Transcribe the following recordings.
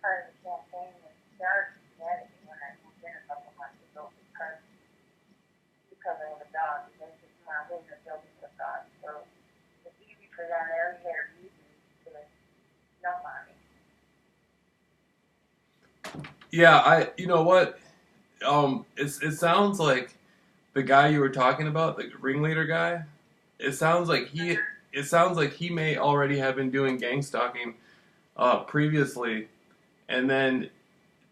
part of the campaign was started Connecticut when I moved in a couple months ago because I have a dog. They just want to live in a building with a dog. So it's easy for them. They already had a reason to jump on me. Yeah, you know what? It sounds like the guy you were talking about, the ringleader guy. It sounds like it sounds like he may already have been doing gang stalking previously, and then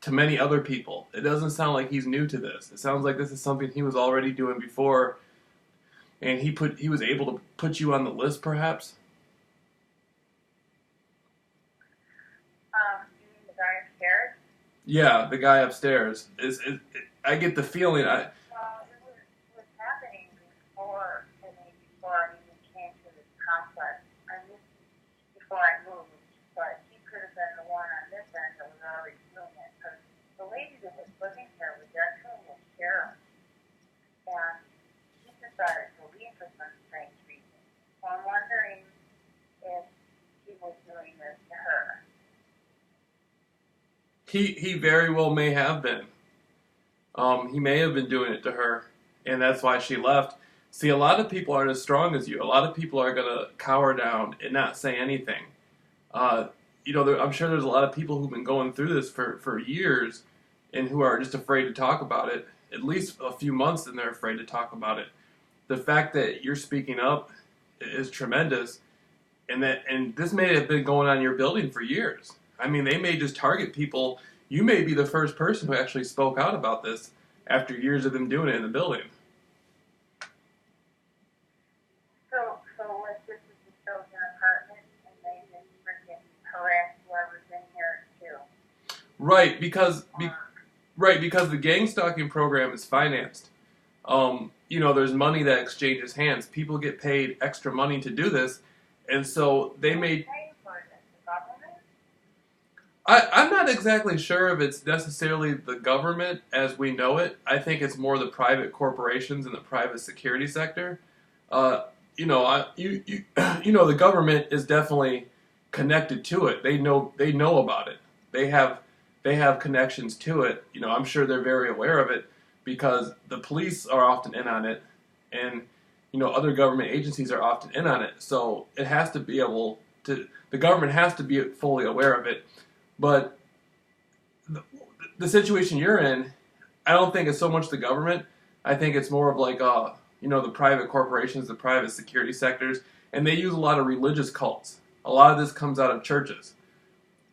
to many other people. It doesn't sound like he's new to this. It sounds like this is something he was already doing before, and he was able to put you on the list, perhaps. You mean the guy upstairs? Yeah, the guy upstairs. I get the feeling. Well, it was happening before, I mean, before I even came to this complex. I knew before I moved, but he could have been the one on this end that was already doing it. Because the lady that was living here was actually a sheriff, and he decided to leave for some strange reason. So I'm wondering if he was doing this to her. He very well may have been. He may have been doing it to her, and that's why she left. See, a lot of people aren't as strong as you. A lot of people are gonna cower down and not say anything. Uh, I'm sure there's a lot of people who've been going through this for years, and who are just afraid to talk about it. At least a few months, and they're afraid to talk about it. The fact that you're speaking up is tremendous, and this may have been going on in your building for years. I mean, they may just target people. You may be the first person who actually spoke out about this after years of them doing it in the building. So what, this is the chosen apartment, and they just freaking harass whoever's in here too. Right, because the gang stalking program is financed. There's money that exchanges hands. People get paid extra money to do this, and so they may. Paying for this, the government? I'm not exactly sure if it's necessarily the government as we know it. I think it's more the private corporations and the private security sector. Uh, the government is definitely connected to it. They know about it. They have they have connections to it. I'm sure they're very aware of it because the police are often in on it, and other government agencies are often in on it. So it has to be able to. The government has to be fully aware of it. But the situation you're in, I don't think it's so much the government. I think it's more of like, the private corporations, the private security sectors, and they use a lot of religious cults. A lot of this comes out of churches.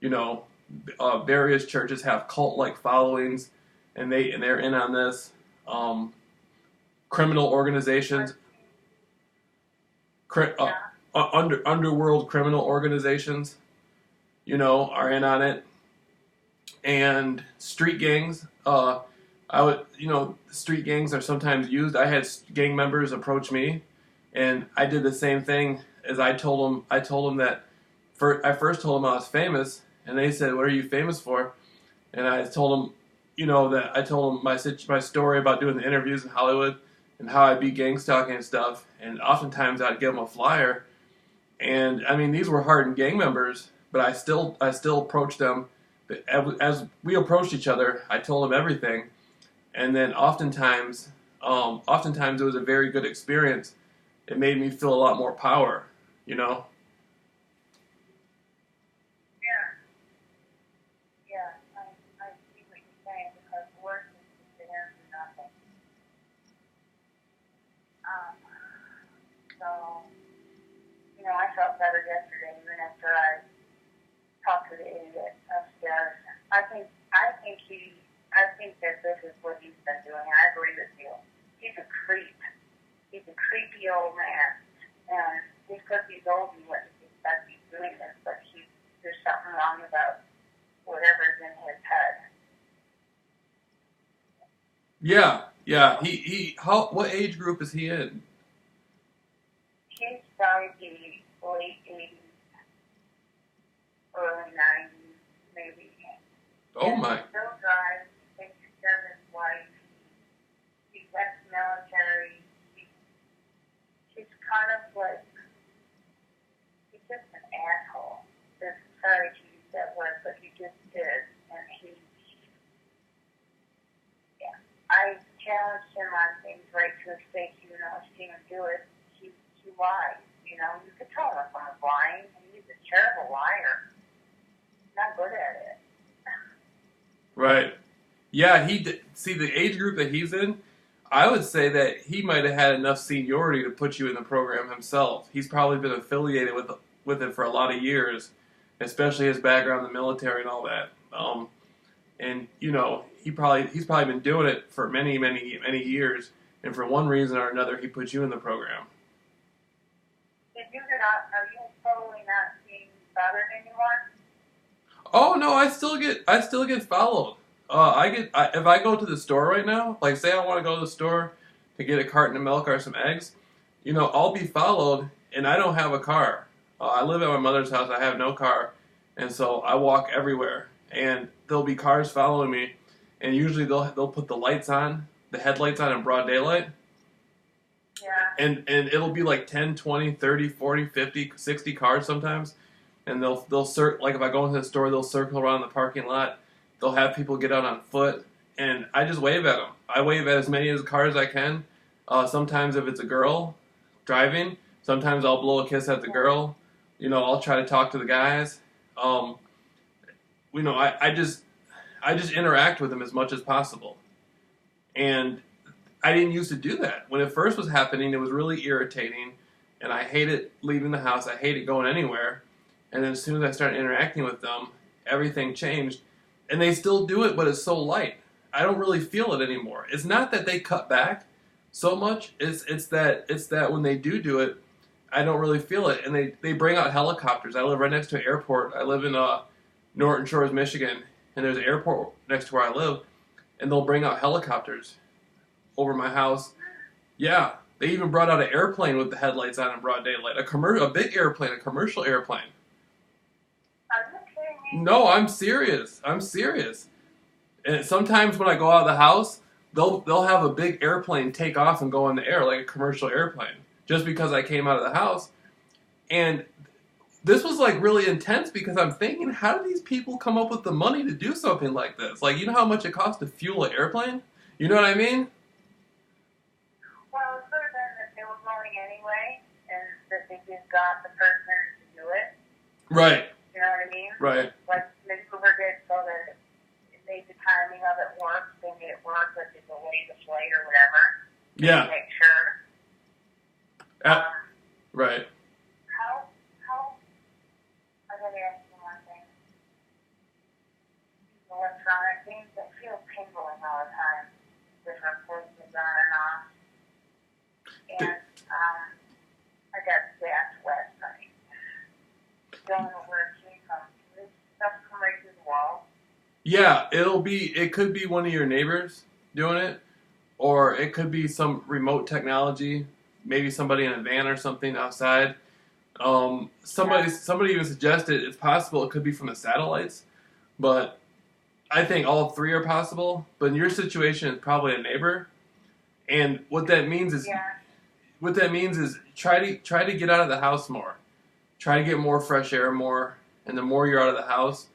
You know, Various churches have cult-like followings, and they're in on this. Criminal organizations, Yeah. underworld criminal organizations, are in on it, and street gangs. Street gangs are sometimes used. I had gang members approach me, and I did the same thing as I told them. I told them that I first told them I was famous, and they said, "What are you famous for?" And I told them, that I told them my story about doing the interviews in Hollywood and how I beat gang stalking and stuff. And oftentimes I'd give them a flyer, and I mean these were hardened gang members, but I still approached them. As we approached each other, I told them everything, and then oftentimes it was a very good experience. It made me feel a lot more power, you know. Yeah. Yeah. I see what you're saying because work is just the end of nothing. Um, so, I felt better yesterday even after I talked to the idiot upstairs. I think that this is what he's been doing. I agree with you. He's a creep. He's a creepy old man. And because he's old, you wouldn't expect he's doing this, but there's something wrong about whatever's in his head. Yeah, yeah. What age group is he in? He's probably late 80s, early 90s, maybe. Oh And he my. still drives, he takes care of his wife, he's ex-military, he's kind of like, he's just an asshole. I'm sorry to use that word, but he just is. challenged him on things right to his face, even though I've seen him do it. He lies, you know. You could tell if someone's lying, and he's a terrible liar. Not good at it. Right. Yeah, see, the age group that he's in, I would say that he might have had enough seniority to put you in the program himself. He's probably been affiliated with it for a lot of years, especially his background in the military and all that. And you know, he's probably been doing it for many, many, many years, and for one reason or another, he put you in the program. Did you get out? Are you totally not being bothered anymore? Oh no, I still get followed. If I go to the store right now, like say I want to go to the store to get a carton of milk or some eggs, you know, I'll be followed, and I don't have a car. I live at my mother's house. I have no car, and so I walk everywhere, and there'll be cars following me, and usually they'll put the lights on, the headlights on in broad daylight. Yeah. And it'll be like 10, 20, 30, 40, 50, 60 cars sometimes. And they'll like if I go into the store, they'll circle around the parking lot. They'll have people get out on foot, and I just wave at them. I wave at as many as cars as I can. Sometimes if it's a girl driving, sometimes I'll blow a kiss at the girl. You know, I'll try to talk to the guys. You know, I just interact with them as much as possible. And I didn't used to do that. When it first was happening, it was really irritating, and I hated leaving the house. I hated going anywhere. And then as soon as I started interacting with them, everything changed. And they still do it, but it's so light. I don't really feel it anymore. It's not that they cut back so much. It's that when they do it, I don't really feel it. And they bring out helicopters. I live right next to an airport. I live in Norton Shores, Michigan, and there's an airport next to where I live. And they'll bring out helicopters over my house. Yeah, they even brought out an airplane with the headlights on in broad daylight. A big airplane, a commercial airplane. Are you kidding me? No, I'm serious. And sometimes when I go out of the house, they'll have a big airplane take off and go in the air like a commercial airplane, just because I came out of the house. And this was like really intense because I'm thinking, how do these people come up with the money to do something like this? Like, you know how much it costs to fuel an airplane? You know what I mean? Well, it could have been that they were going anyway, and that they just got the person to do it. Right. You know what I mean? Right. Like Vancouver did, so that it made the timing of it work. They made it work, but they delayed the flight or whatever. Yeah. To make sure. Right. How? I gotta ask you one thing. These electronic things, I feel tingling all the time. Different places on and off. And I got zapped last night. Don't know where it came from. This stuff come right through the wall. Yeah, it could be one of your neighbors doing it, or it could be some remote technology, maybe somebody in a van or something outside. Somebody even suggested it's possible it could be from the satellites, but I think all three are possible. But in your situation, it's probably a neighbor. And what that means is try to get out of the house more. Try to get more fresh air more, and the more you're out of the house,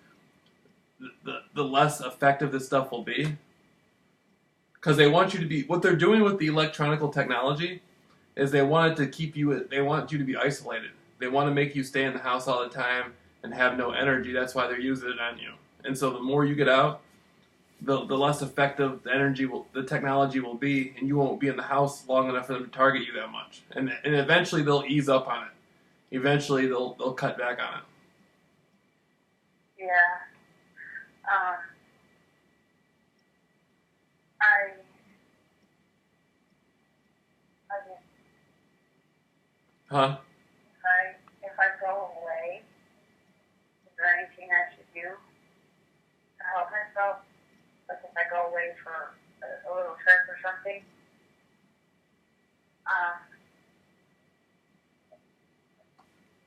the less effective this stuff will be. Because they want you to be, what they're doing with the electronical technology is they want you to be isolated. They want to make you stay in the house all the time and have no energy. That's why they're using it on you. And so the more you get out, the less effective the technology will be, and you won't be in the house long enough for them to target you that much. And eventually they'll ease up on it. Eventually they'll cut back on it. Yeah. Huh? If I go away, is there anything I should do to help myself? Like if I go away for a little trip or something?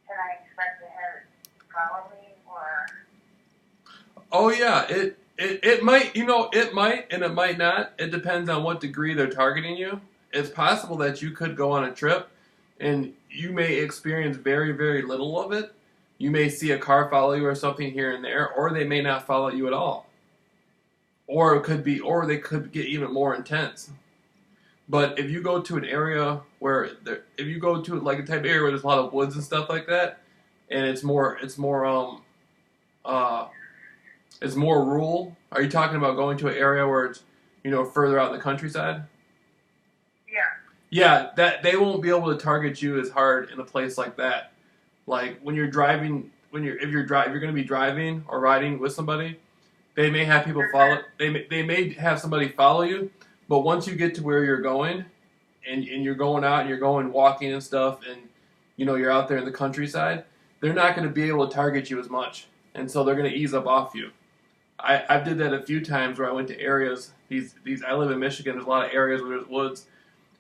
Can I expect to have it follow me, or? Oh yeah, it might, it might and it might not. It depends on what degree they're targeting you. It's possible that you could go on a trip and you may experience very, very little of it. You may see a car follow you or something here and there, or they may not follow you at all. Or they could get even more intense. But if you go to an area where if you go to like a type of area where there's a lot of woods and stuff like that, and uh, it's more rural. Are you talking about going to an area where it's further out in the countryside? Yeah. Yeah, that they won't be able to target you as hard in a place like that. Like when you're driving, if you're going to be driving or riding with somebody, they may have people follow. They may have somebody follow you, but once you get to where you're going, and you're going out and you're going walking and stuff, and you're out there in the countryside, they're not going to be able to target you as much, and so they're going to ease up off you. I did that a few times where I went to areas. These I live in Michigan. There's a lot of areas where there's woods,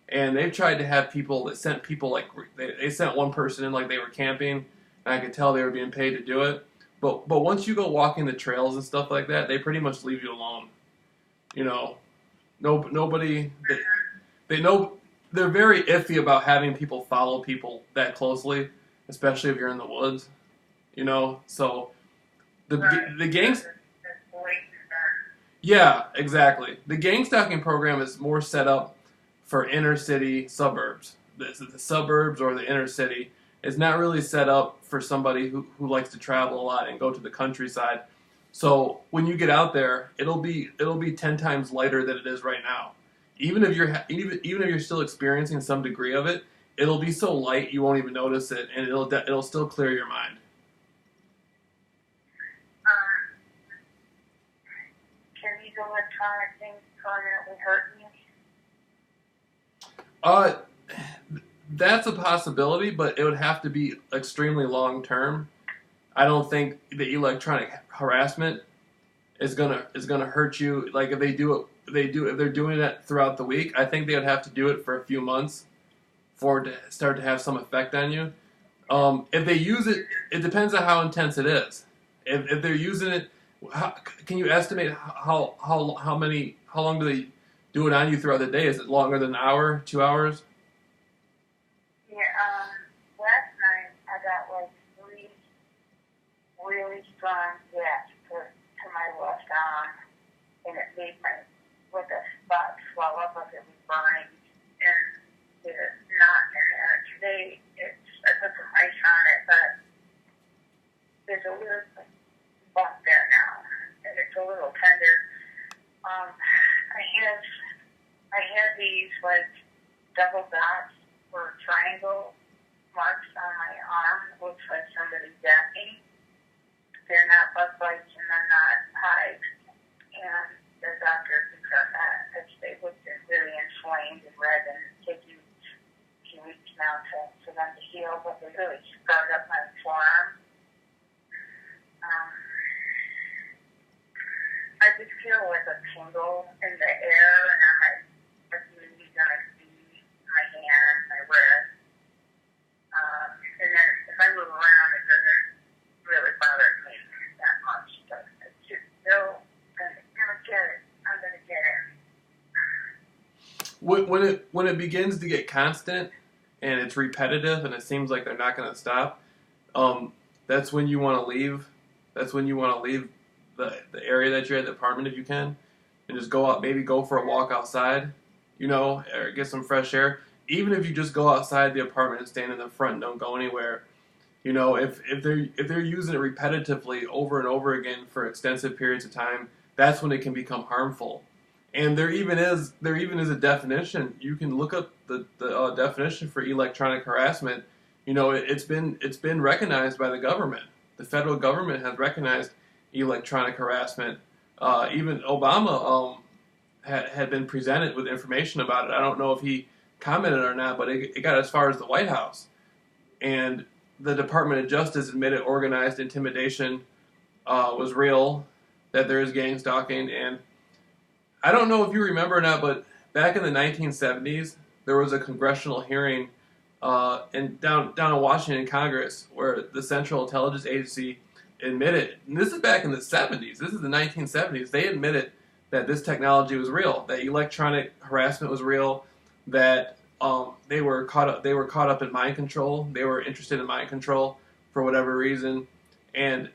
and they've tried to have people that sent people like they sent one person in like they were camping, and I could tell they were being paid to do it. But once you go walking the trails and stuff like that, they pretty much leave you alone. Nobody they know they're very iffy about having people follow people that closely, especially if you're in the woods. So the gangs. Yeah, exactly. The gang stalking program is more set up for inner city suburbs. The suburbs or the inner city. It's not really set up for somebody who likes to travel a lot and go to the countryside. So when you get out there, it'll be 10 times lighter than it is right now. Even if you're still experiencing some degree of it, it'll be so light you won't even notice it, and it'll still clear your mind. Can these electronic things permanently hurt you? That's a possibility, but it would have to be extremely long term. I don't think the electronic harassment is gonna hurt you. Like if they're doing it throughout the week, I think they would have to do it for a few months for it to start to have some effect on you. If they use it, it depends on how intense it is. If they're using it, can you estimate how long do they do it on you throughout the day? Is it longer than an hour, 2 hours? Yeah. Last night I got like 3 really strong gaps to my left arm, and it made my a spot swell up like it was burning, and there's not in there. Today I put some ice on it, but there's a little bump there now, and it's a little tender. I have these like double dots or triangle marks on my arm. Looks like somebody got me. They're not bug bites and they're not hives. And the doctor confirmed that because they looked really inflamed and red, and take you a few weeks now for them to heal, but they really scarred up my forearm. I just feel like a tingle in the air, and I'm like, it's gonna be my hand, my wrist. And then if I move around, it doesn't really bother me that much. But it's just still gonna get it. I'm gonna get it. When it begins to get constant and it's repetitive and it seems like they're not going to stop, that's when you want to leave. That's when you want to leave the area that you're at, the apartment, if you can, and just go out. Maybe go for a walk outside, or get some fresh air. Even if you just go outside the apartment and stand in the front and don't go anywhere, if they're using it repetitively over and over again for extensive periods of time, that's when it can become harmful. And there even is a definition. You can look up the definition for electronic harassment. It's been recognized by the government. The federal government has recognized electronic harassment. Even Obama had been presented with information about it. I don't know if he commented or not, but it got as far as the White House. And the Department of Justice admitted organized intimidation was real, that there is gang stalking. And I don't know if you remember or not, but back in the 1970s, there was a congressional hearing down in Washington Congress where the Central Intelligence Agency admitted, and this is back in the 70s, this is the 1970s, they admitted that this technology was real, that electronic harassment was real, that they were caught up in mind control. They were interested in mind control for whatever reason, and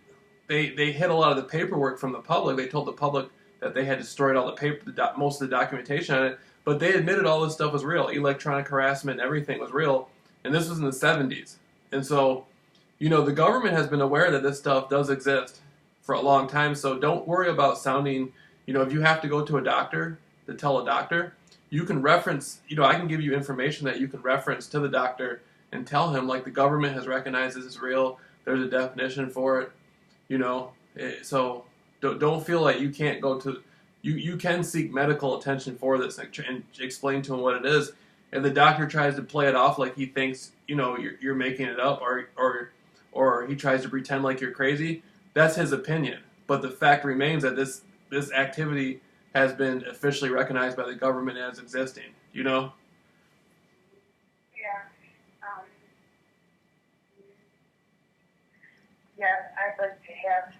they hid a lot of the paperwork from the public. They told the public that they had destroyed all the paper, most of the documentation on it, But they admitted all this stuff was real. Electronic harassment, everything was real. And this was in the 70s. And so, the government has been aware that this stuff does exist for a long time. So don't worry about sounding, if you have to go to a doctor to tell a doctor, you can reference, I can give you information that you can reference to the doctor and tell him, like, the government has recognized this is real. There's a definition for it, So don't feel like you can't go to, you can seek medical attention for this and explain to him what it is. If the doctor tries to play it off like he thinks, you're making it up, or he tries to pretend like you're crazy, that's his opinion. But the fact remains that this activity has been officially recognized by the government as existing. Yeah. Yeah, I'd like to have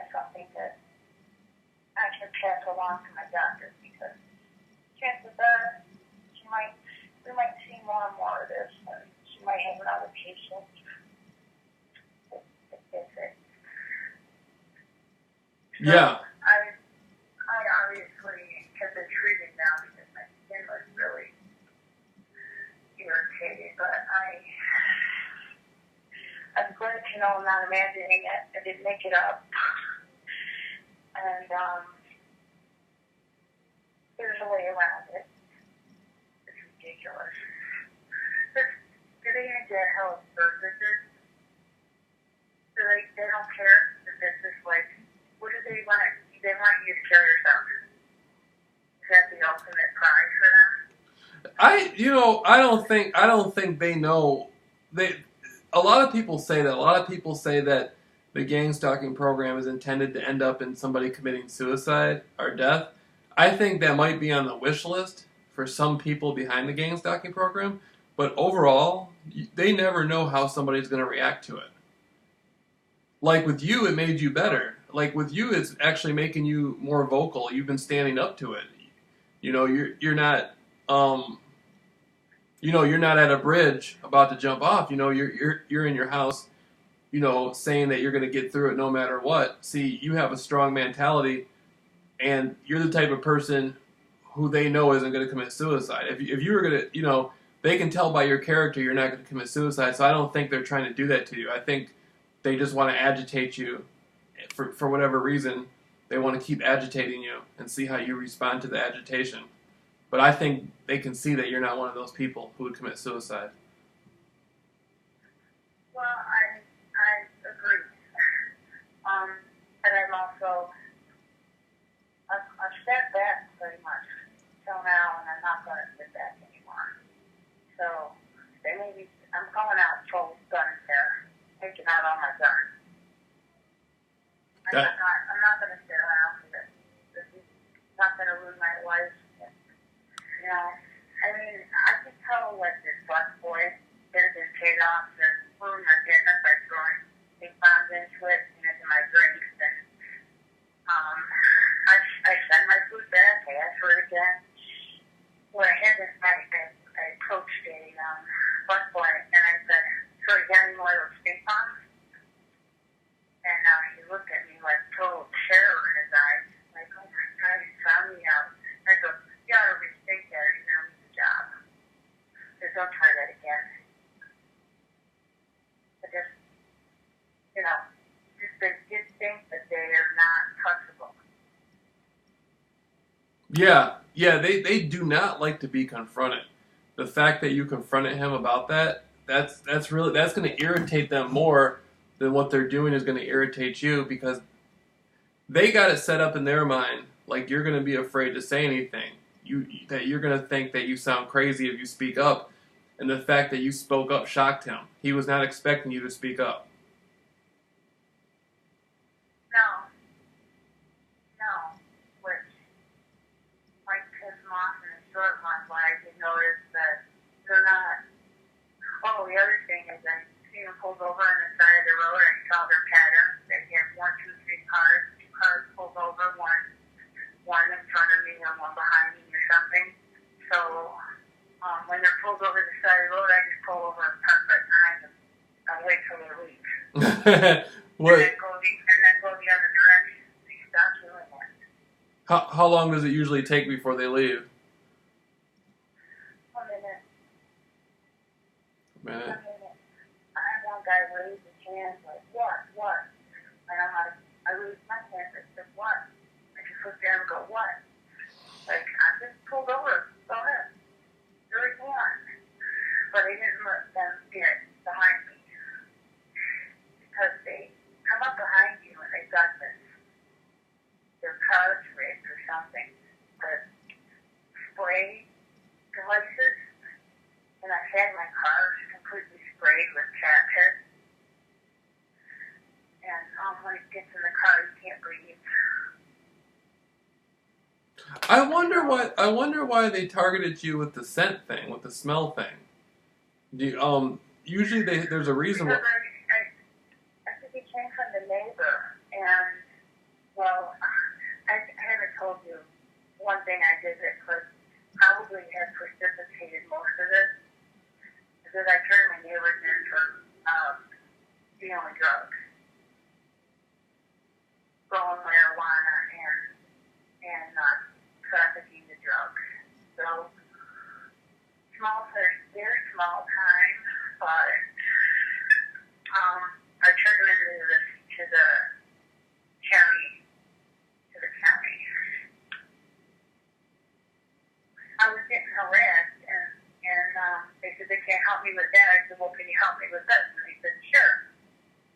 something that I can pass along to my doctor, because chances are we might see more and more of this, and she might have another patient. Yeah. I obviously have been treated now because my skin was really irritated, but I'm glad to know I'm not imagining it. I didn't make it up. And there's a way around it. It's ridiculous. Do they even get health services? They don't care if it's just like, what do they want? They want you to kill yourself. Is that the ultimate prize for them? I don't think they know. A lot of people say that. A lot of people say that the gang stalking program is intended to end up in somebody committing suicide or death. I think that might be on the wish list for some people behind the gang stalking program, but overall, they never know how somebody's going to react to it. Like with you, it made you better. Like with you, it's actually making you more vocal. You've been standing up to it. You're not you're not at a bridge about to jump off. You're in your house, saying that you're going to get through it no matter what. See, you have a strong mentality, and you're the type of person who they know isn't going to commit suicide. If you were going to, they can tell by your character you're not going to commit suicide. So I don't think they're trying to do that to you. I think they just want to agitate you for whatever reason. They want to keep agitating you and see how you respond to the agitation. But I think they can see that you're not one of those people who would commit suicide. Well, I agree. But I'm also, I've stepped back pretty much till now, and I'm not going to sit back anymore. So, I'm going out full guns here, taking out all my guns. I'm not going to sit around for this. This is not going to ruin my life. I can tell what this bus boy did been paid off to ruin my business by throwing big bombs into it and into my drinks. And I send my food back. I asked for it again. What I had this night, I approached a bus boy and I said, "So you got any more of those big bombs?" And he looked at me like total terror in his eyes, like, "Oh my God, he found me out." I go, "You ought to rethink that, or you're going to lose the job. Just don't try that again." But just think that they are not touchable. Yeah, they do not like to be confronted. The fact that you confronted him about that's going to irritate them more than what they're doing is going to irritate you, because they got it set up in their mind like you're going to be afraid to say anything. That you're going to think that you sound crazy if you speak up, and the fact that you spoke up shocked him. He was not expecting you to speak up. No, which might piss them off in the short run, but I did notice that they're not. Oh, the other thing is I see them pulled over on the side of the road. I saw their patterns. They have 1, 2, 3 cars. 2 cars pulled over, one in front of me and one behind me or something. So when they're pulled over the side of the road, I just pull over and park right behind them. I wait till they leave. What? And then go the other direction. They stop doing that. How long does it usually take before they leave? Man. I had one guy raise his hand like, what? And I'm like, I raised my hand and said, what? I just looked down and go, what? Like, I just pulled over. Go ahead. Do what you want. But I didn't let them get behind me. Because they come up behind you and they've got this, their car's rigged or something. The spray devices. And I've had my car completely sprayed with cat piss. And when it gets in the car, you can't breathe. I wonder why they targeted you with the scent thing, with the smell thing. Usually there's a reason. Because I think it came from the neighbor, and well, I haven't told you one thing I did that could probably have precipitated most of this. Because I turned my neighbors in for dealing drugs, growing marijuana, and trafficking the drugs. So they're small time, but I turned them into to the county. I was getting harassed, and they said they can't help me with that. I said, well, can you help me with this? And they said, sure.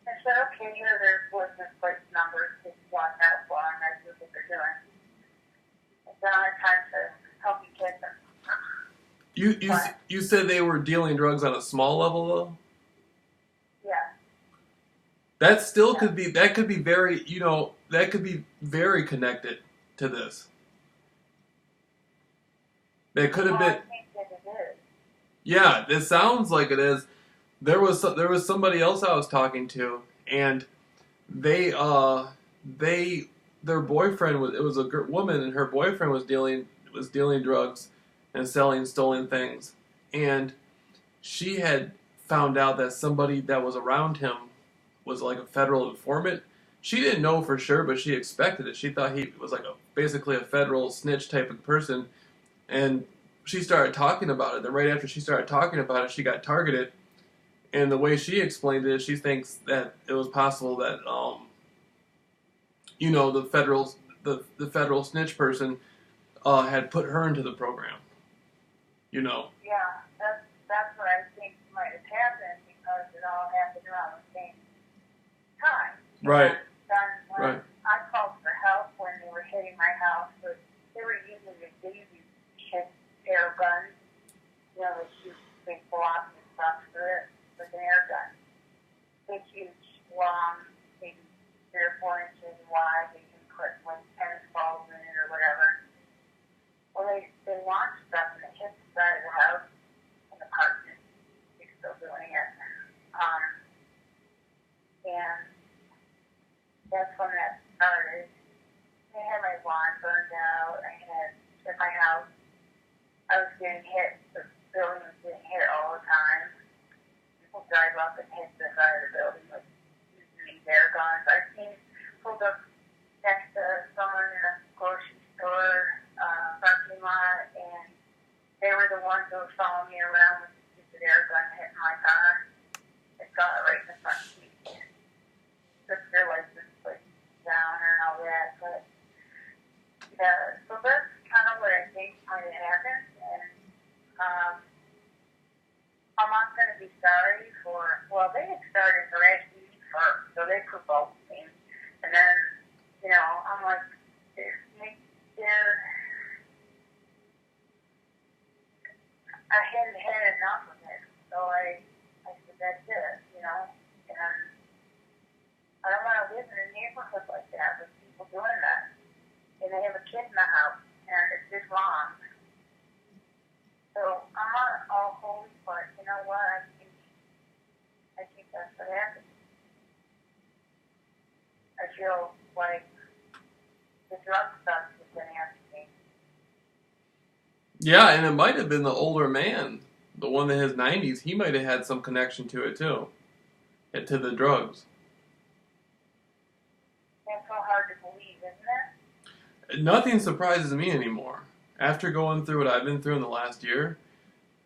I said, okay, here are their license plate numbers. Just watch out for them. That's what they're doing. I said, I don't have time to help you get them. You said they were dealing drugs on a small level though? Yeah. That still could be very, that could be very connected to this. That could have been. I think that it is. Yeah, it sounds like it is. There was somebody else I was talking to, and their boyfriend was a woman, and her boyfriend was dealing drugs and selling stolen things, and she had found out that somebody that was around him was like a federal informant. She didn't know for sure, but she expected it. She thought he was like basically a federal snitch type of person, and she started talking about it. Then right after she started talking about it, she got targeted. And the way she explained it, she thinks that it was possible that the federal snitch person had put her into the program. Yeah, that's what I think might have happened because it all happened around the same time. Right. Right. I called for help when they were hitting my house, but they were using the baby air guns. They shoot big blocks and stuff with an air gun. Big, huge, long, maybe 3 or 4 inches wide. They can put like tennis balls in it or whatever. Well, they launched stuff and they hit the side of the house and the apartment. They're still doing it. And that's when that started. I had my lawn burned out. I had at my house. I was getting hit. The building was getting hit all the time. People drive up and hit the side of the building with using air guns. I've seen pulled up next to someone in a grocery store parking lot, and they were the ones who were following me around with the stupid air gun hitting my car. It got it right in the front seat. Took their license plate down and all that, but yeah, so that's kind of what I think might have happened, and I'm not going to be sorry for, well, they had started harassing me first, so they provoked me, and then, I'm like, I hadn't had enough of it, so I said, that's it, and I don't want to live in a neighborhood like that with people doing that. And they have a kid in the house, and it's just wrong. So I'm not all holy, but you know what? I think that's what happened. I feel like the drug stuff has been after me. Yeah, and it might have been the older man, the one in his 90s. He might have had some connection to it too, to the drugs. That's so hard to believe, isn't it? Nothing surprises me anymore. After going through what I've been through in the last year,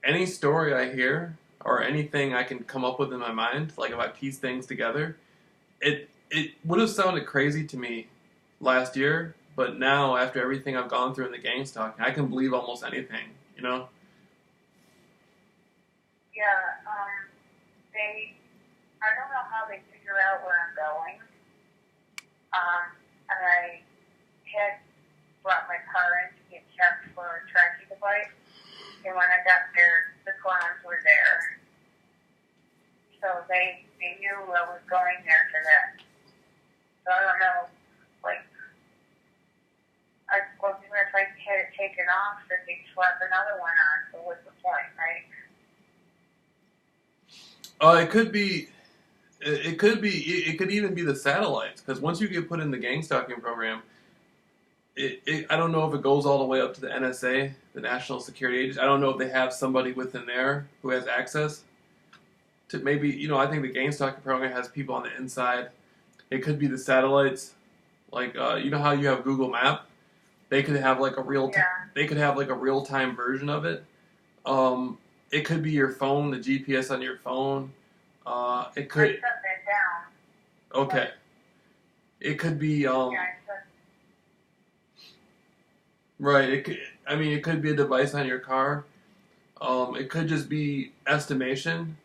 any story I hear, or anything I can come up with in my mind, like if I piece things together, it would have sounded crazy to me last year, but now after everything I've gone through in the gang stalking, I can believe almost anything, you know? Yeah, I don't know how they figure out where I'm going. And I had brought my car in to get checked for a tracking device, and when I got there, the clowns were there. So they knew I was going there for that. So I don't know, like, I suppose even if I had it taken off, then they'd slap another one on, so what's the point, right? It could be. It could be. It could even be the satellites, because once you get put in the gang stalking program, I don't know if it goes all the way up to the NSA, the National Security Agency. I don't know if they have somebody within there who has access to maybe. I think the gang stalking program has people on the inside. It could be the satellites, like you know how you have Google Map. They could have like a They could have like a real time version of it. It could be your phone, the GPS on your phone. It could. I shut that down. Okay. It could be. Yeah, Right. It could be a device on your car. It could just be estimation.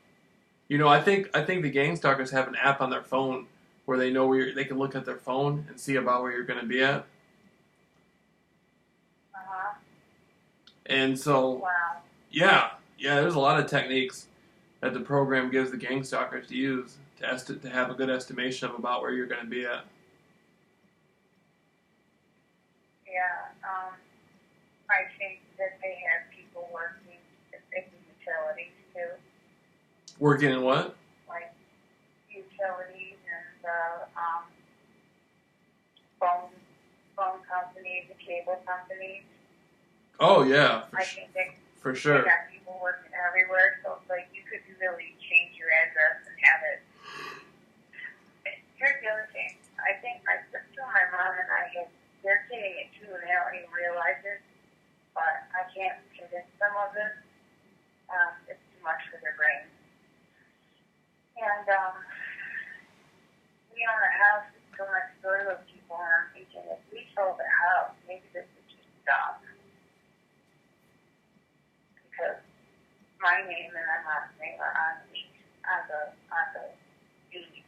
I think the gang stalkers have an app on their phone where they know they can look at their phone and see about where you're going to be at. And so, wow. yeah, there's a lot of techniques that the program gives the gang stalkers to use to have a good estimation of about where you're going to be at. Yeah, I think that they have people working in utilities too. Working in what? Like utilities and phone companies, the cable companies. Oh yeah, for sure. They got people working everywhere, so it's like you could really change your address and have it. Here's the other thing. I think my sister, my mom, and they're getting it too, and they don't even realize it. But I can't convince them of it. It's too much for their brain. And we own a house that's so next door to those people, and I'm thinking if we sold the house, maybe this would just stop. Because my name and my mom's name are on the deed.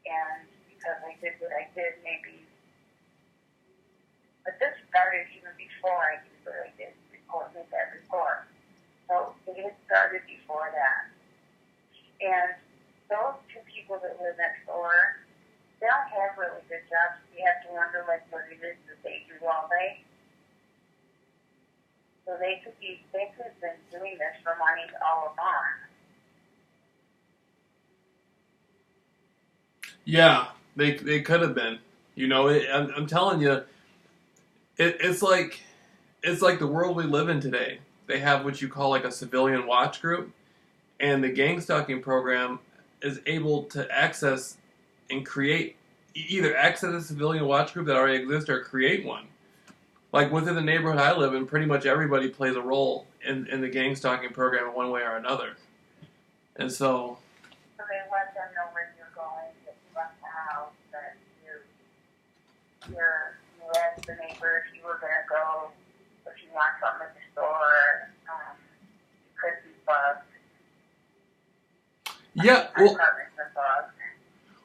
And because I did what I did, maybe. But this started even before I did what I did, made that report. So it had started before that. And those two people that live next door, they don't have really good jobs. You have to wonder like what it is that they do all day. So they could have been doing this for money all along. Yeah, they could have been. I'm telling you, it's like the world we live in today. They have what you call like a civilian watch group, and the gang stalking program is able to access and create either access a civilian watch group that already exists or create one. Like within the neighborhood I live in, pretty much everybody plays a role in the gang stalking program in one way or another. And so They let them know where you're going, that you left the house, that you asked the neighbor if you were going to go, if you want something at the store, you could be bugged. yeah,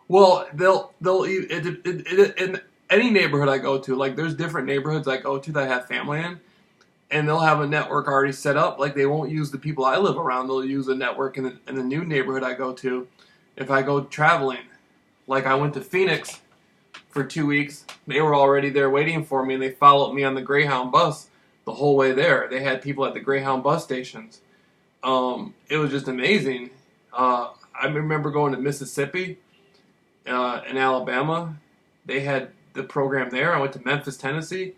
well, they'll in any neighborhood I go to, like there's different neighborhoods I go to that I have family in, and they'll have a network already set up. Like they won't use the people I live around; they'll use a network in the new neighborhood I go to. If I go traveling, like I went to Phoenix for 2 weeks, they were already there waiting for me, and they followed me on the Greyhound bus the whole way there. They had people at the Greyhound bus stations. It was just amazing. I remember going to Mississippi and Alabama. They had the program there. I went to Memphis, Tennessee.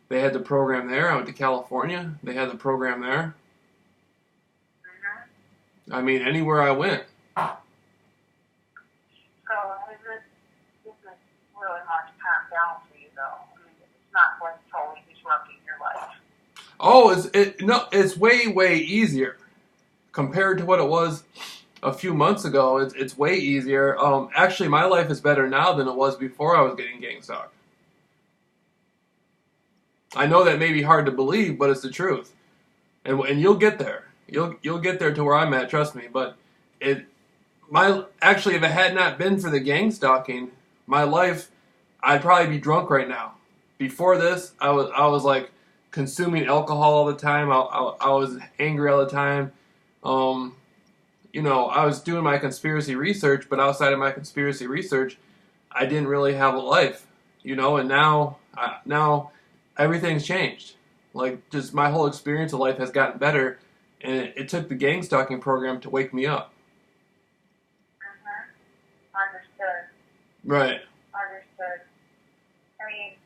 They had the program there. I went to California. They had the program there. Mm-hmm. I mean, anywhere I went. So this is really hard to calm down for you, though. I mean, it's not like totally disrupting your life. Oh, it's way easier. compared to what it was a few months ago, it's way easier. Actually, my life is better now than it was before I was getting gang stalked. I know that may be hard to believe, but it's the truth, and you'll get there. You'll get there to where I'm at. Trust me. But it my actually, if it had not been for the gang stalking, my life, I'd probably be drunk right now. Before this, I was like consuming alcohol all the time. I was angry all the time. Um, I was doing my conspiracy research, but outside of my conspiracy research, I didn't really have a life, and now everything's changed. Like, just my whole experience of life has gotten better, and it took the gang stalking program to wake me up. Understood. Right. Understood. I mean,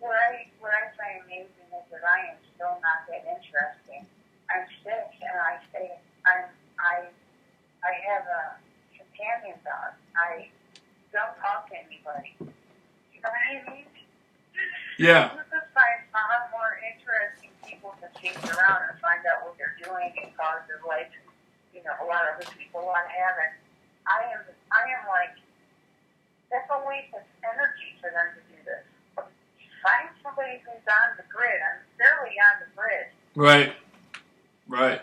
what I find amazing is that I am still not that interesting. I'm sick, and I have a companion dog. I don't talk to anybody. You know what I mean? Yeah. You just find far more interesting people to chase around and find out what they're doing and cause their life. A lot of other people want to have it. I am like, that's a waste of energy for them to do this. Find somebody who's on the grid. I'm barely on the grid. Right. Right.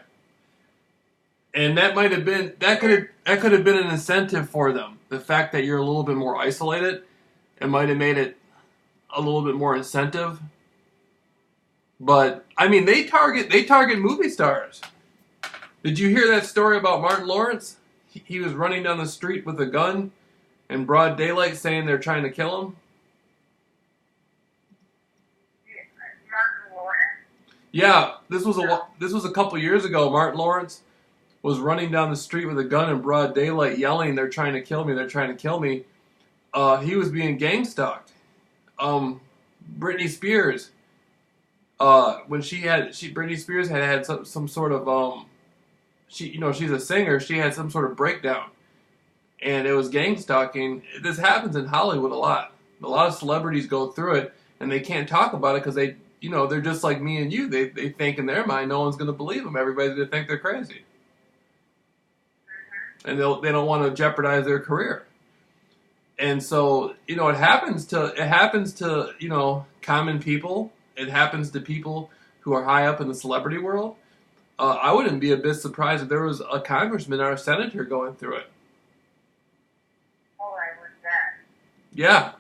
And that could have been an incentive for them. The fact that you're a little bit more isolated, it might have made it a little bit more incentive. But I mean, they target movie stars. Did you hear that story about Martin Lawrence? He was running down the street with a gun in broad daylight, saying they're trying to kill him. Martin Lawrence? Yeah, this was a couple years ago. Martin Lawrence was running down the street with a gun in broad daylight, yelling, "They're trying to kill me! They're trying to kill me!" He was being gang stalked. Britney Spears, when Britney Spears had some sort of she's a singer. She had some sort of breakdown, and it was gang stalking. This happens in Hollywood a lot. A lot of celebrities go through it, and they can't talk about it because they're just like me and you. They think in their mind no one's going to believe them. Everybody's going to think they're crazy, and they don't want to jeopardize their career. And so it happens to common people. It happens to people who are high up in the celebrity world. I wouldn't be a bit surprised if there was a congressman or a senator going through it. Oh, I was that. Yeah,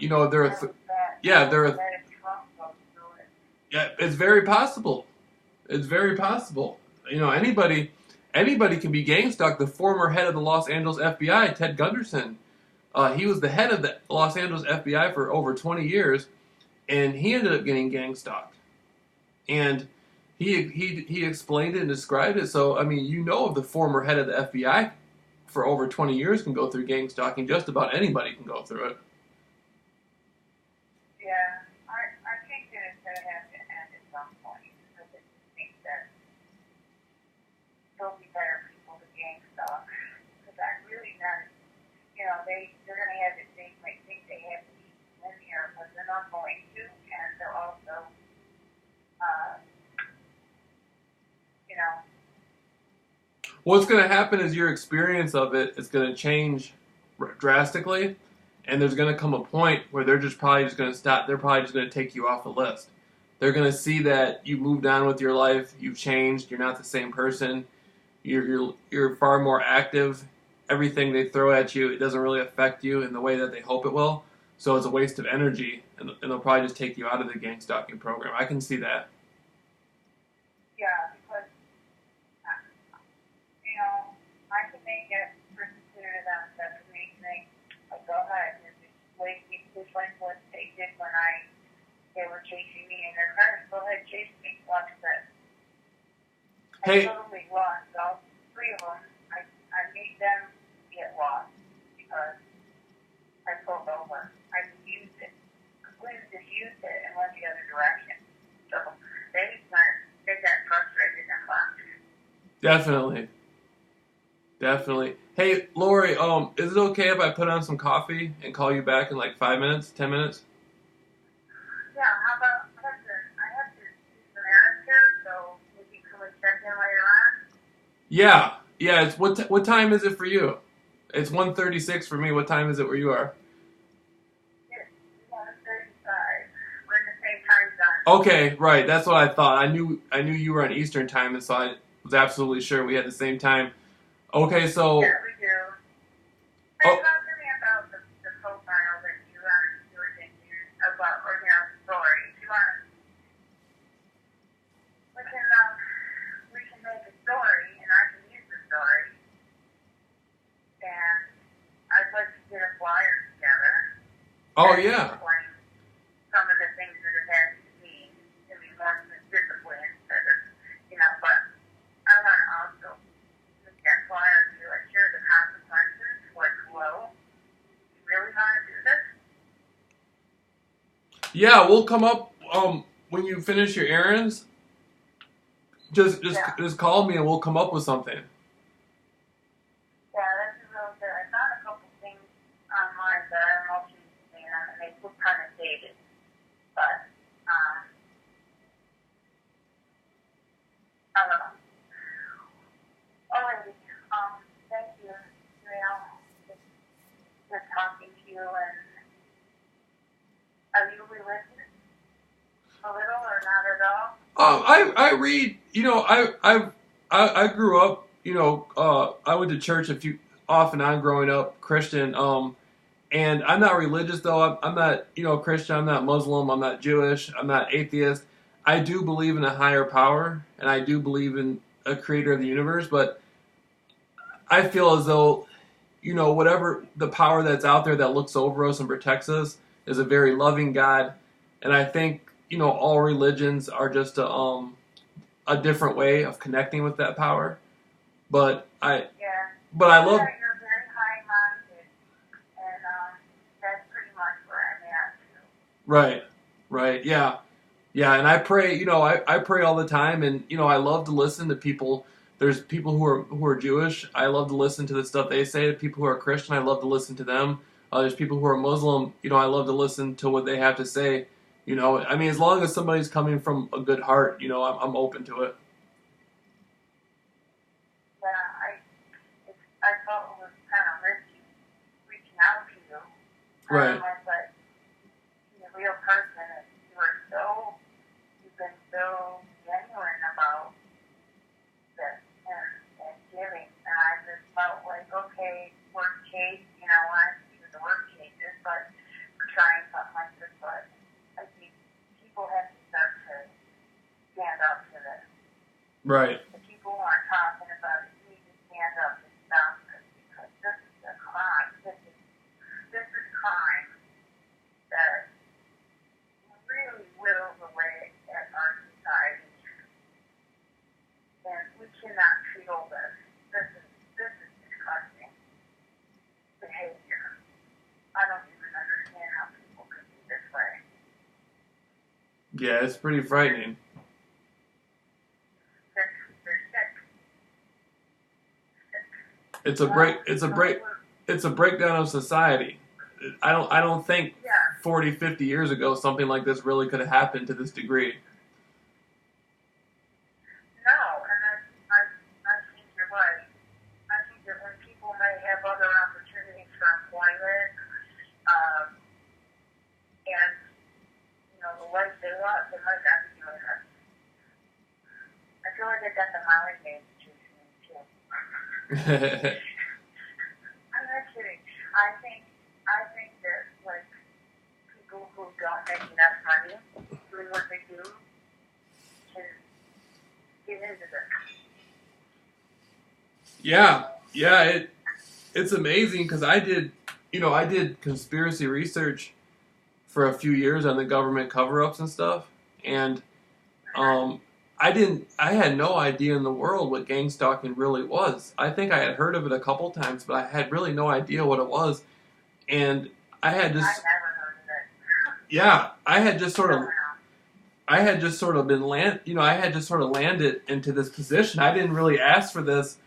yeah, it's very possible. It's very possible. Anybody can be gang stalked. The former head of the Los Angeles FBI, Ted Gunderson, he was the head of the Los Angeles FBI for over 20 years, and he ended up getting gang stalked. And he explained it and described it. So, I mean, the former head of the FBI for over 20 years can go through gang stalking. Just about anybody can go through it. Yeah, I think that it's going to have to end at some point. I just think that there'll be better people to gang stalk. Because I'm really not, they're going to have it, they might think they have to keep them in here, but they're not going to, and they're also, What's going to happen is your experience of it is going to change drastically, and there's going to come a point where they're probably just going to stop. They're probably just going to take you off the list. They're going to see that you moved on with your life, you've changed, you're not the same person, you're far more active. Everything they throw at you, it doesn't really affect you in the way that they hope it will. So it's a waste of energy, and they'll probably just take you out of the gang stalking program. I can see that. Yeah, because, I can make it pretty clear to them that the main thing, like, go ahead, and just like what they did when they were chasing me in their cars. Go ahead, chase me, watch this. I totally lost all three of them. I made them get lost because I pulled over. I used it, completely diffused it, and went the other direction. So they got frustrated and left. Definitely. Hey, Lori, is it okay if I put on some coffee and call you back in like 5 minutes, 10 minutes? Yeah, how about, I have to do some errands here, so we can come and check in later on. Yeah, yeah. It's what time is it for you? It's 1:36 for me. What time is it where you are? It's 1:35. We're in the same time zone. Okay, right. That's what I thought. I knew you were on Eastern time, and so I was absolutely sure we had the same time. Okay, so Yeah, we do. Hey, oh, talk to me about the profile that you were thinking about, or the story. If you want, we can make a story, and I can use the story, and I'd like to get a flyer together oh and yeah. explain some of the things that have happened to me more specifically instead of, but I want to also make that flyer to like, here are the consequences, like, whoa, you really want to do this? Yeah, we'll come up when you finish your errands. Just just Yeah. just call me and we'll come up with something. Yeah, that's real good. I found a couple things online that I don't know if you've seen them, and they look kind of dated. But, I don't know. Alrighty. Thank you, Jameel. It's good talking to you. And are you religious? A little or not at all? I read. I grew up. I went to church a few off and on growing up Christian. And I'm not religious though. I'm not Christian. I'm not Muslim. I'm not Jewish. I'm not atheist. I do believe in a higher power, and I do believe in a creator of the universe. But I feel as though whatever the power that's out there that looks over us and protects us is a very loving God, and I think all religions are just a different way of connecting with that power. But I Yeah. but I love You're very high-minded, and that's pretty much where I'm at, too. right, right, yeah, yeah, and I pray. I pray all the time, and I love to listen to people. There's people who are Jewish. I love to listen to the stuff they say. People who are Christian, I love to listen to them. There's people who are Muslim. I love to listen to what they have to say. I mean, as long as somebody's coming from a good heart, I'm open to it. Yeah, I felt it was kind of risky reaching out to you. Right. But you're a real person, and you've been so genuine about this and giving. And I just felt like, okay, worst case, I see what the worst case is, but we're trying something like this. But I think people have to start to stand up to this. Right. The people who aren't talking about it need to stand up and stop this, because this is a crime. This is crime that really whittles away at our society, and we cannot feel this. This is disgusting behavior. I don't even understand how people could be this way. Yeah, it's pretty frightening. They're sick. It's a break. It's a breakdown of society. I don't think Yeah. 40, 50 years ago something like this really could have happened to this degree. No, and I think you're right. I think that when people may have other opportunities for employment, and the life they want, they might not be doing this. I feel like I got the Molly name too. I'm not kidding. I think that like people who don't make enough money doing what they do can get into this. Yeah, yeah. It's amazing because I did conspiracy research for a few years on the government cover-ups and stuff, and I had no idea in the world what gang stalking really was. I think I had heard of it a couple times, but I had really no idea what it was. And I had just, I never heard of it. yeah, I had just sort of I had just sort of landed into this position. I didn't really ask for this.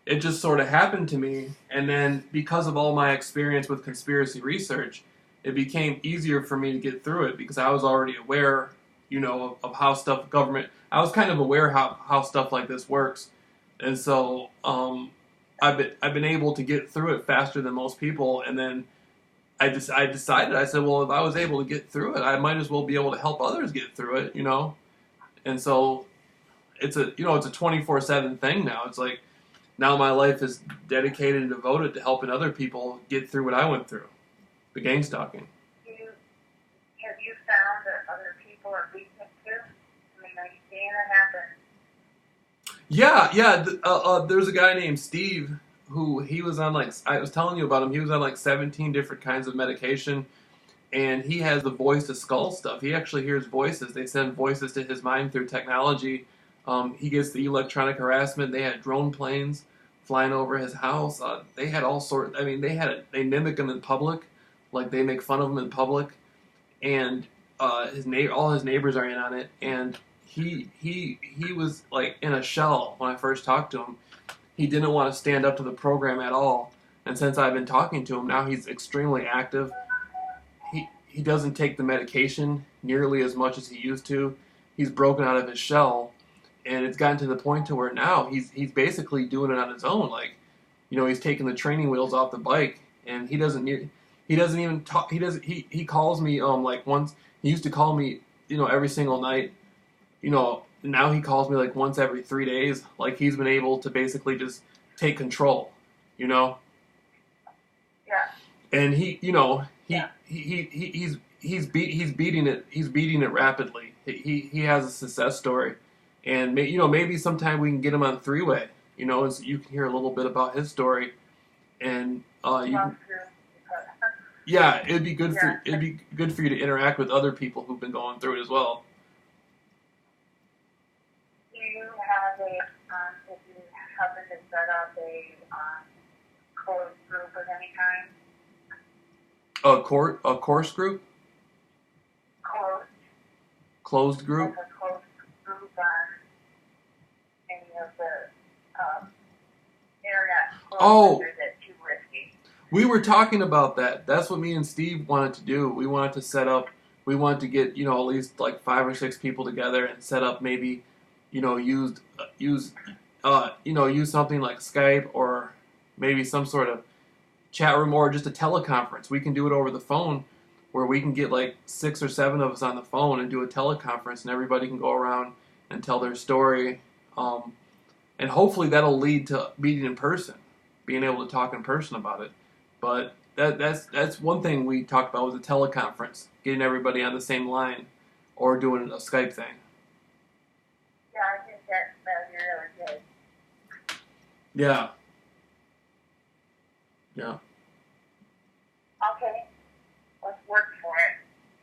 It just sort of happened to me. And then because of all my experience with conspiracy research, it became easier for me to get through it because I was already aware, of how government, I was kind of aware how stuff like this works. And so I've been able to get through it faster than most people. And then I decided, I said, well, if I was able to get through it, I might as well be able to help others get through it, you know. And so it's a 24/7 thing now. It's like now my life is dedicated and devoted to helping other people get through what I went through, the gang stalking. Have you found that other people are weakness too? I mean, are you seeing it happen? Yeah. There's a guy named Steve who he was on, like I was telling you about him. He was on like 17 different kinds of medication, and he has the voice to skull stuff. He actually hears voices. They send voices to his mind through technology. He gets the electronic harassment. They had drone planes flying over his house. They had all sorts. I mean, they mimic him in public, like they make fun of him in public, and all his neighbors are in on it. And he was like in a shell when I first talked to him. He didn't want to stand up to the program at all. And since I've been talking to him, now he's extremely active. He doesn't take the medication nearly as much as he used to. He's broken out of his shell, and it's gotten to the point to where now he's basically doing it on his own. Like, you know, he's taking the training wheels off the bike, and he doesn't even talk. He calls me like once. He used to call me, you know, every single night. You know, now he calls me like once every 3 days. Like, he's been able to basically just take control. You know. Yeah. And he, you know, Yeah. he's beating it rapidly. He has a success story, and you know, maybe sometime we can get him on three-way. You know, so you can hear a little bit about his story, and yeah, it'd be good for you to interact with other people who've been going through it as well. Do you have if you happen to set up a closed group of any kind? A course group? Closed group? Like a closed group on any of the internet. Oh. Or is it too risky? We were talking about that. That's what me and Steve wanted to do. We wanted to set up. We wanted to get, you know, at least like 5 or 6 people together and set up, maybe, you know, use something like Skype, or maybe some sort of chat room, or just a teleconference. We can do it over the phone, where we can get like 6 or 7 of us on the phone and do a teleconference, and everybody can go around and tell their story. And hopefully that'll lead to meeting in person, being able to talk in person about it. But that's one thing we talked about, was a teleconference, getting everybody on the same line, or doing a Skype thing. Yeah, I think that'd be really good. Yeah. Yeah. Okay, let's work for it,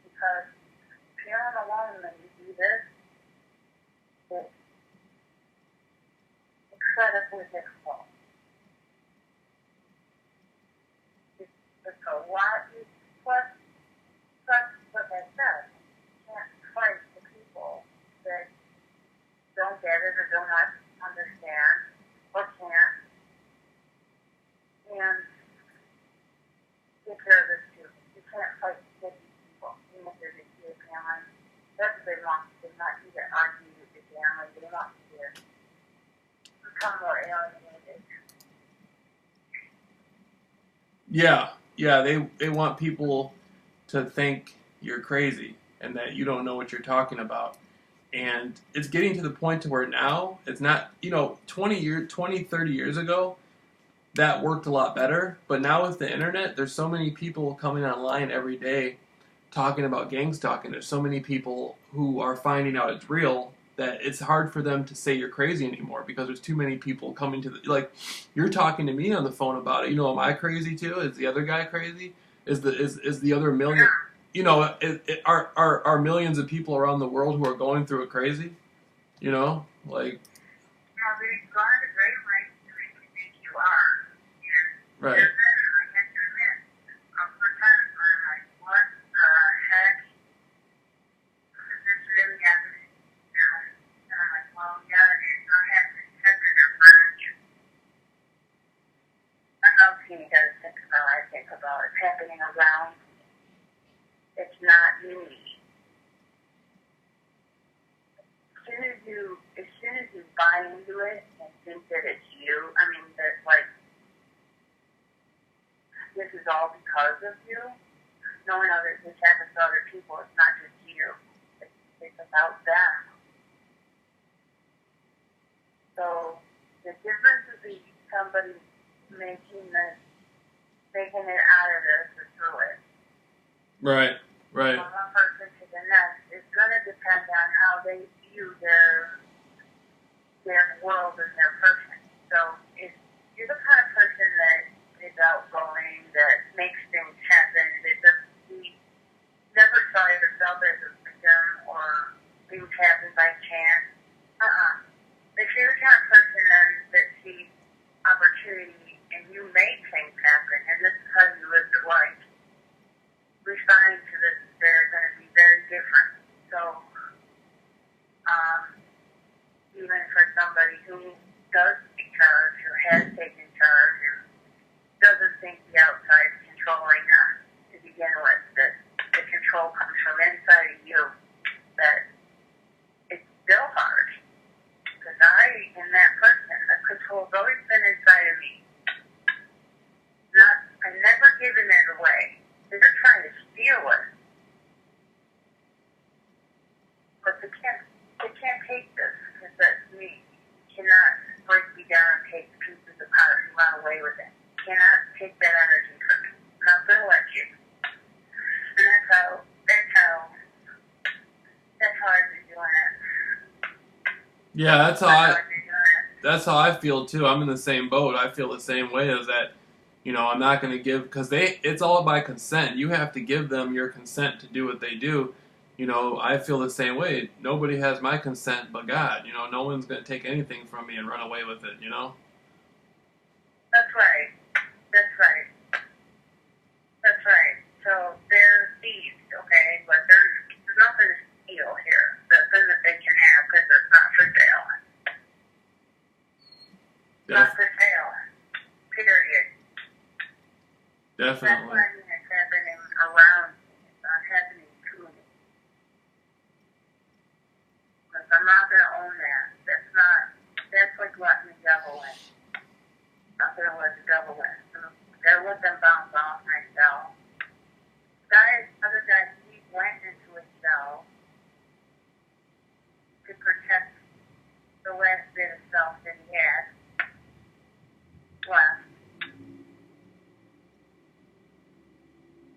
because if you're on alone and you do this, it's incredibly difficult. It's a lot. Plus, like I said, you can't fight the people that don't get it or don't understand or can't. And take care of this too. You can't fight with these people, even if they're your family. That's what they want. They want you to argue with your family. They want you to become more alienated. Yeah, they want people to think you're crazy and that you don't know what you're talking about. And it's getting to the point to where now it's not, you know, 30 years ago, that worked a lot better. But now with the internet, there's so many people coming online every day talking about gang stalking. There's so many people who are finding out it's real that it's hard for them to say you're crazy anymore, because there's too many people coming to like, you're talking to me on the phone about it. You know, am I crazy too? Is the other guy crazy? Is the other million? You know, are millions of people around the world who are going through it crazy? You know, like. Now, they've gone to great lengths to make you think you are. And Right. I have to admit, for times I'm like, what the heck? Is this really happening? And I'm like, well, yeah, it is. Go ahead and separate your mind. I know he does think about, I think about it's happening around. It's not me. As soon as you buy buy into it and think that it's you. I mean, that like this is all because of you. Knowing that this happens to other people, it's not just you. It's about them. So the difference is somebody making it out of this or through it. Right. Right. From one person to the next, it's going to depend on how they view their world and their person. So if you're the kind of person that is outgoing, that makes things happen, that doesn't never saw yourself as a victim or things happen by chance. If you're the kind of person then that sees opportunity and you make things happen, and this is how you live your life, responding to this, they're going to be very different. So, even for somebody who does take charge or has taken charge or doesn't think the outside is controlling them to begin with, that the control comes from inside of you, that it's still hard. Because in that person, the control's always been inside of me. I've never given it away. They're trying to steal it. But they can't take this, because that's me. You cannot break me down and take pieces apart and run away with it. You cannot take that energy from me. I'm not going to let you. And that's how I've been doing it. Yeah, that's how I feel too. I'm in the same boat. I feel the same way as that. I'm not going to give, because it's all by consent. You have to give them your consent to do what they do. I feel the same way. Nobody has my consent but God. No one's going to take anything from me and run away with it, That's right. So they're thieves, okay? But there's nothing to steal here. The thing that they can have, because it's not for sale. Not for sale. Period. Definitely. That's what I mean. It's happening around me. It's not happening to me. Because I'm not going to own that. That's like letting the devil in. I'm not going to let the devil in. I'm going to let them bounce off myself. Other guy, he went into a cell to protect the last bit of self that he had left.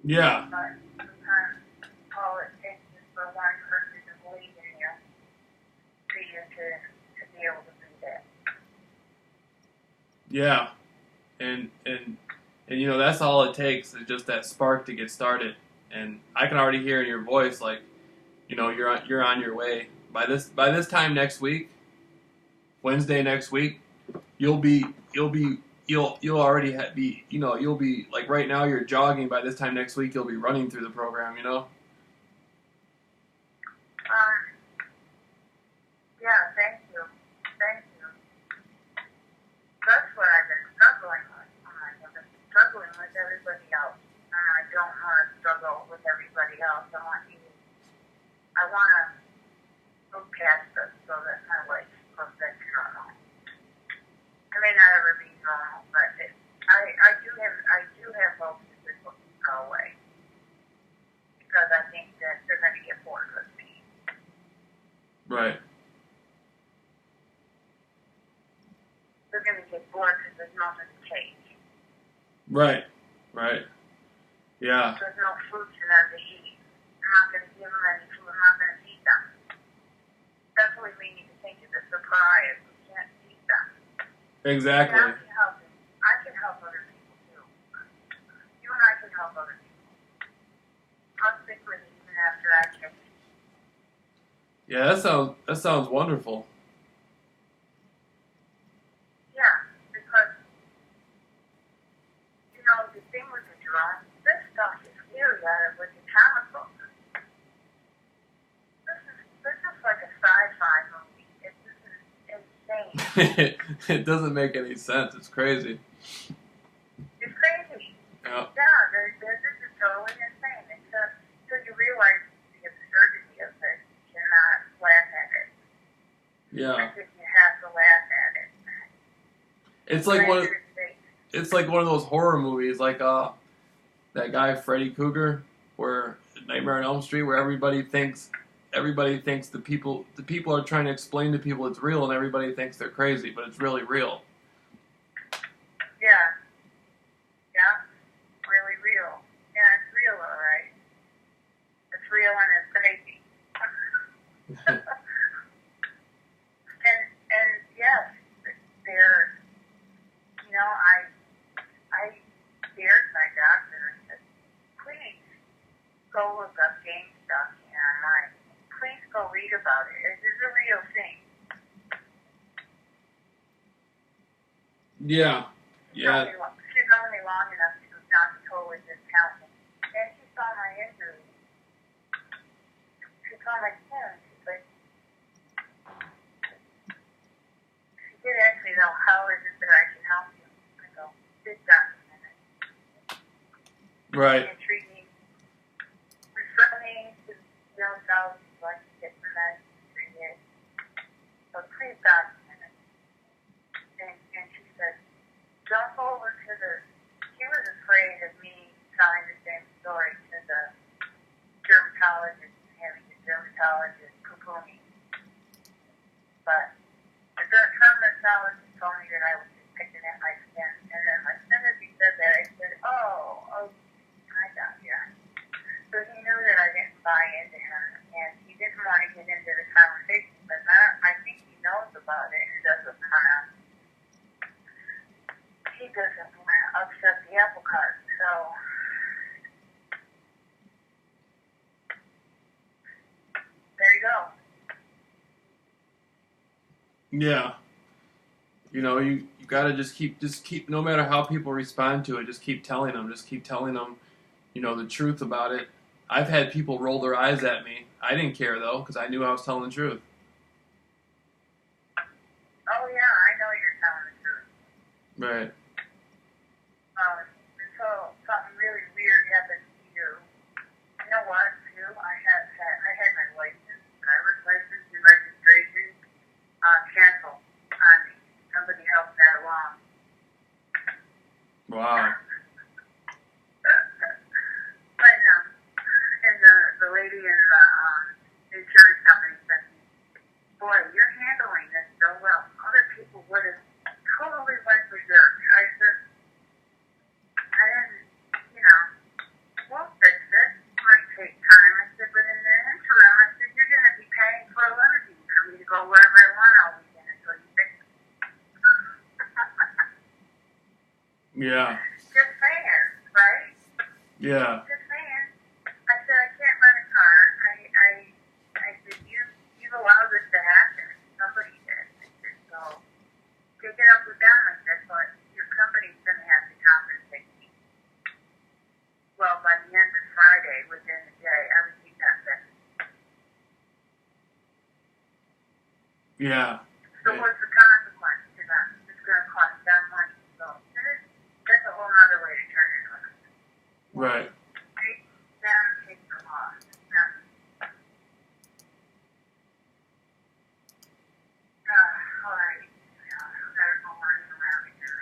Yeah. But sometimes all it takes is for one person to believe in you, for you to be able to do that. Yeah. And that's all it takes is just that spark to get started. And I can already hear in your voice, like, you're on your way. By this time next week, Wednesday next week, you'll already be, you'll be, like, right now you're jogging. By this time next week, you'll be running through the program, Yeah, thank you. That's what I've been struggling with. I've been struggling with everybody else. And I don't want to struggle with everybody else. I want to move past this so that my life goes back to normal. I may not ever be normal, but I do have hope that this will go away. Because I think that they're going to get bored with me. Right. They're going to get bored because there's nothing to change. Right. Yeah. There's no food for them to eat. I'm not going to give them any food. I'm not going to feed them. That's what we need to think of the surprise. We can't feed them. Exactly. And I can help other people too. You and I can help other people. I'll stick with you even after I change. Yeah, that sounds wonderful. Yeah, because the thing with the drone, this stuff is really out of with the comic book. This is like a sci-fi movie. This is insane. It doesn't make any sense. It's crazy. It's crazy. Yeah. This is totally insane. Until you realize the absurdity of it, you cannot laugh at it. Yeah. I think you have to laugh It's like one. Planted Of, his face. it's like one of those horror movies, like that guy Freddy Krueger, where Nightmare on Elm Street, where everybody thinks the people are trying to explain to people it's real, and everybody thinks they're crazy, but it's really real. Yeah. Yeah. Really real. Yeah, it's real, all right. It's real and it's crazy. and yes, they're, I dared my doctor and said, please go look up game stalking online. Please go read about it. It is a real thing. Yeah, yeah, She's known me long enough to not totally discount me. And she saw my injury. She saw my skin. She's like, she did ask me though, how is it that I can help you? I go, sit down a minute. right, And treat me. Refer me to thousands like to get the medicine treated. So please stop a minute. And she said, don't go over to she was afraid of me telling the same story to the dermatologist, having the dermatologist poo-poo me. But the dermatologist told me that I was just picking at my skin. And then as soon as he said that, I said, oh, I got you. So he knew that I didn't buy into him, and he didn't want to get into the conversation, but I think he knows about it and doesn't want to. He doesn't want to upset the apple cart, so there you go. yeah. You gotta just keep, no matter how people respond to it, just keep telling them, the truth about it. I've had people roll their eyes at me. I didn't care though, because I knew I was telling the truth. Oh yeah, I know you're telling the truth. Right. Until something really weird happened to you. You know what, too? I had my license, driver's license and registration canceled on me. Somebody helped that along. Wow. But and the lady in the insurance company said, boy, you're handling this so well. Other people would have totally went berserk. I said, I didn't, we'll fix it. It might take time. I said, but in the interim, I said, you're going to be paying for a limousine for me to go wherever I want all weekend until you fix it. Yeah. Just saying, right? Yeah. Just saying. I said, I can't rent a car. I said, you've allowed this to happen. Somebody did. I said, so take it up with them. I said, but your company's going to have to compensate me. Well, by the end of Friday, within the day, everything got fixed. Yeah. So what's the consequence to them? It's going to cost them money. So that's a whole other way to turn it around. Right. Take them, take the loss. Not me. All right. Better go running around here.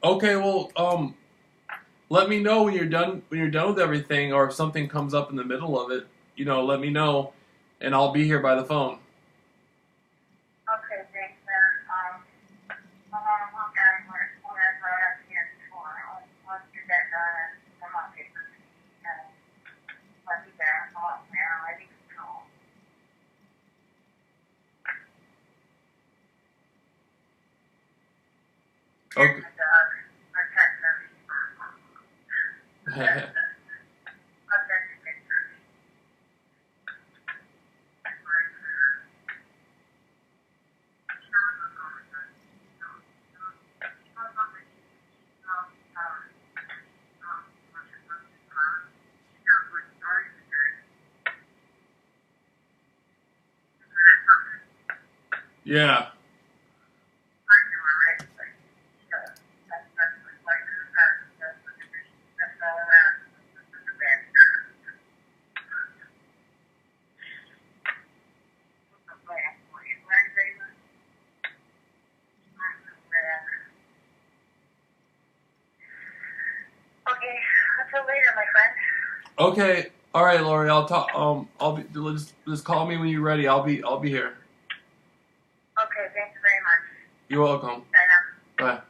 Okay. Well, let me know when you're done with everything, or if something comes up in the middle of it. Let me know, and I'll be here by the phone. Okay, thanks, man. I'm gonna look at whatever I can for. I'll get that done and come up with it. And I'll be back off now. I need control. Okay. My dog, my pet nurse. I'll send you pictures. Yeah. until later, my friend. Okay. All right, Lori. I'll talk. I'll be. Just call me when you're ready. I'll be here. Okay, thanks very much. You're welcome. Bye now. Bye.